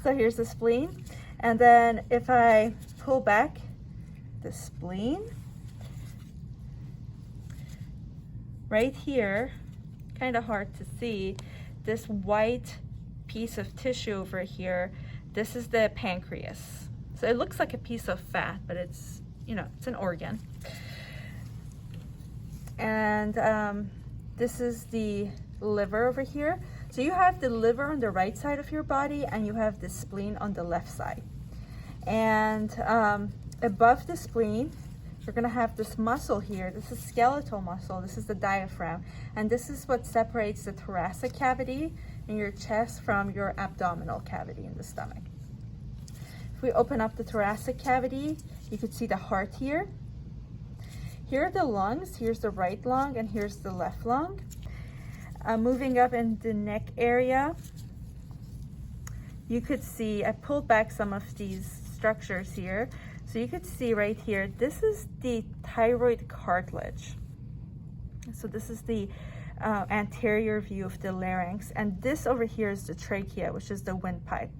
So here's the spleen. And then if I pull back the spleen, right here, kind of hard to see, this white piece of tissue over here, this is the pancreas. So it looks like a piece of fat, but it's, you know, it's an organ. And this is the liver over here. So you have the liver on the right side of your body and you have the spleen on the left side. And above the spleen, you're gonna have this muscle here. This is skeletal muscle. This is the diaphragm. And this is what separates the thoracic cavity in your chest from your abdominal cavity in the stomach. If we open up the thoracic cavity, you could see the heart here. Here are the lungs. Here's the right lung and here's the left lung. Moving up in the neck area, you could see, I pulled back some of these structures here. So you could see right here, this is the thyroid cartilage. So this is the anterior view of the larynx. And this over here is the trachea, which is the windpipe.